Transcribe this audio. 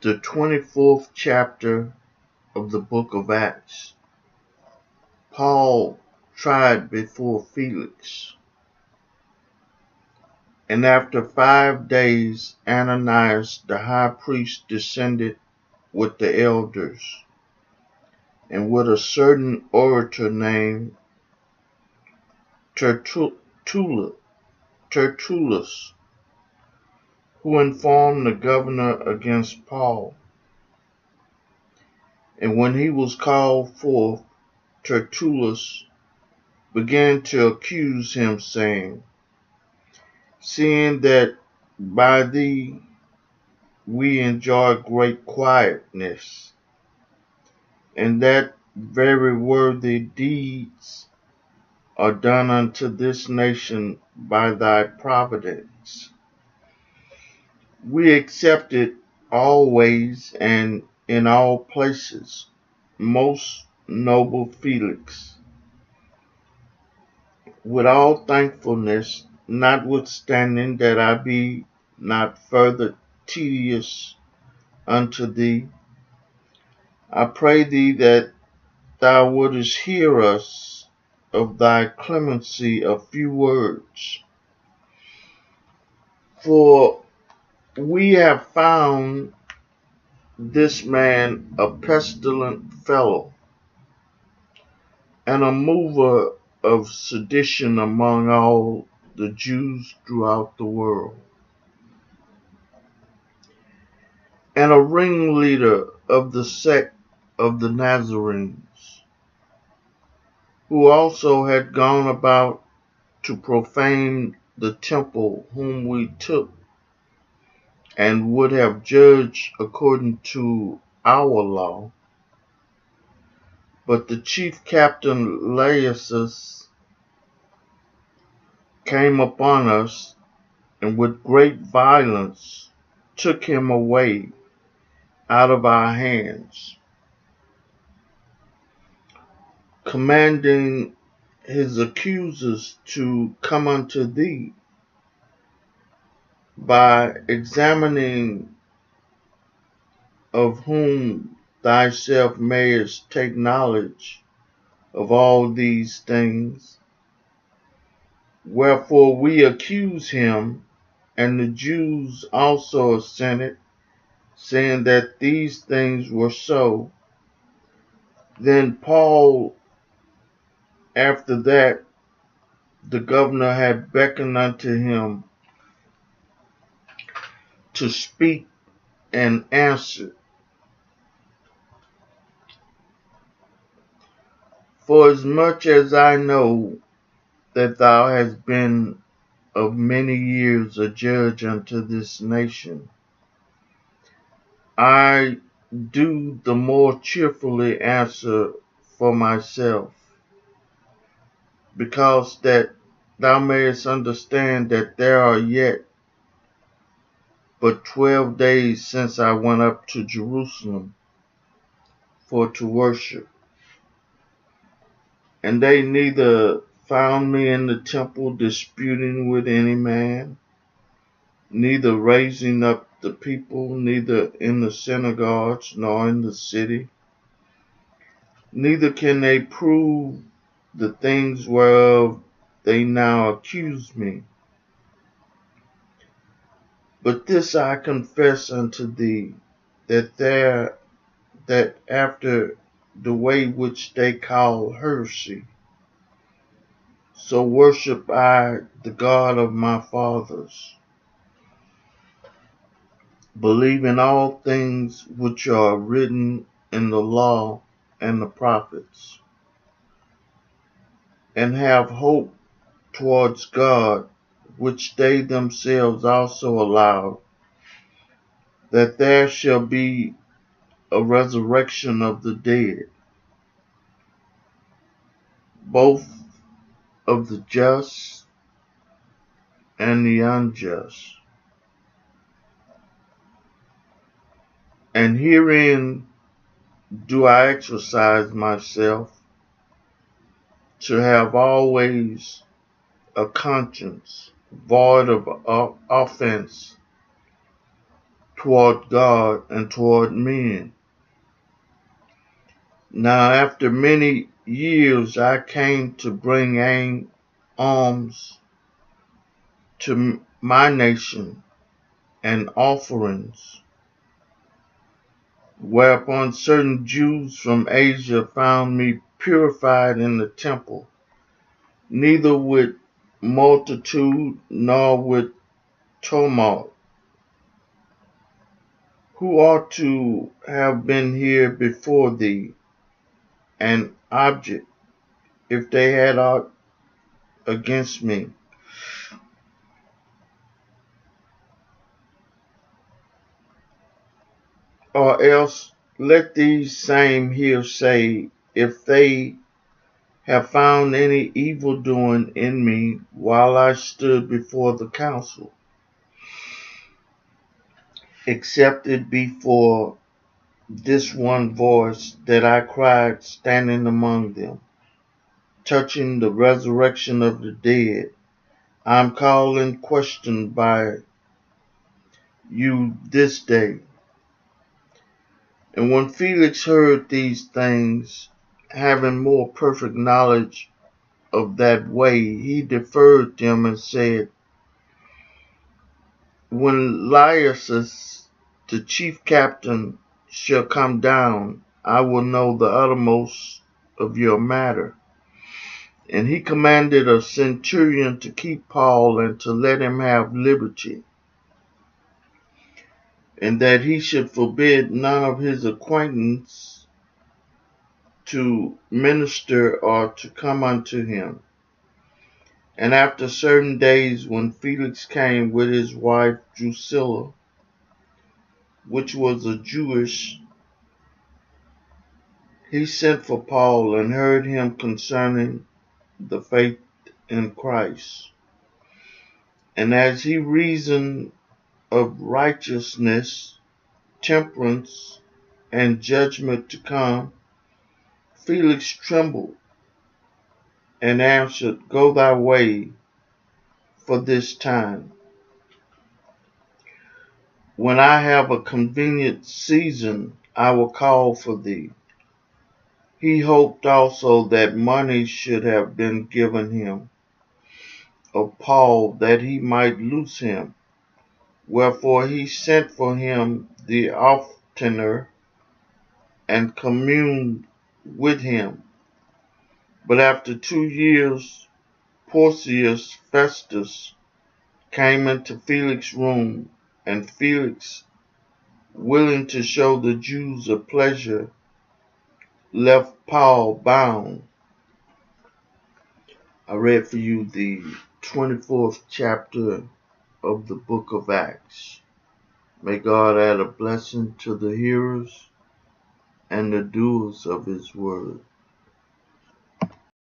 the 24th chapter of the book of Acts. Paul tried before Felix. And after 5 days, Ananias the high priest descended with the elders, and with a certain orator named Tertullus, who informed the governor against Paul. And when he was called forth, Tertullus began to accuse him, saying, "Seeing that by thee we enjoy great quietness, and that very worthy deeds are done unto this nation by thy providence, we accept it always and in all places, most noble Felix, with all thankfulness, notwithstanding that I be not further tedious unto thee. I pray thee that thou wouldest hear us of thy clemency a few words. For we have found this man a pestilent fellow, and a mover of sedition among all the Jews throughout the world, and a ringleader of the sect of the Nazarenes, who also had gone about to profane the temple, whom we took and would have judged according to our law. But the chief captain Lysias came upon us, and with great violence took him away out of our hands, commanding his accusers to come unto thee, by examining of whom thyself mayest take knowledge of all these things. Wherefore we accuse him, and the Jews also assented, saying that these things were so. Then Paul, after that the governor had beckoned unto him to speak, and answered, "Forasmuch as I know that thou hast been of many years a judge unto this nation, I do the more cheerfully answer for myself, because that thou mayest understand that there are yet but 12 days since I went up to Jerusalem for to worship, and they neither found me in the temple disputing with any man, neither raising up the people, neither in the synagogues, nor in the city. Neither can they prove the things whereof they now accuse me. But this I confess unto thee, that after the way which they call heresy, so worship I the God of my fathers, believing all things which are written in the law and the prophets, and have hope towards God, which they themselves also allow, that there shall be a resurrection of the dead, both of the just and the unjust. And herein do I exercise myself, to have always a conscience void of offense toward God and toward men. Now after many years I came to bring alms to my nation and offerings, whereupon certain Jews from Asia found me purified in the temple, neither with multitude nor with tumult, who ought to have been here before thee, an object, if they had aught against me. Or else let these same here say, if they have found any evil doing in me while I stood before the council, except it be for this one voice that I cried standing among them, touching the resurrection of the dead. I am called in question by you this day. And when Felix heard these things, having more perfect knowledge of that way, he deferred them and said, when Lysias, the chief captain, shall come down, I will know the uttermost of your matter. And he commanded a centurion to keep Paul and to let him have liberty, and that he should forbid none of his acquaintance to minister or to come unto him. And after certain days, when Felix came with his wife Drusilla, which was a Jewess, he sent for Paul and heard him concerning the faith in Christ. And as he reasoned of righteousness, temperance, and judgment to come, Felix trembled and answered, go thy way for this time. When I have a convenient season, I will call for thee. He hoped also that money should have been given him of Paul, that he might loose him. Wherefore he sent for him the oftener and communed with him. But after 2 years, Porcius Festus came into Felix's room, and Felix, willing to show the Jews a pleasure, left Paul bound. I read for you the 24th chapter of the book of Acts. May God add a blessing to the hearers and the doers of his word.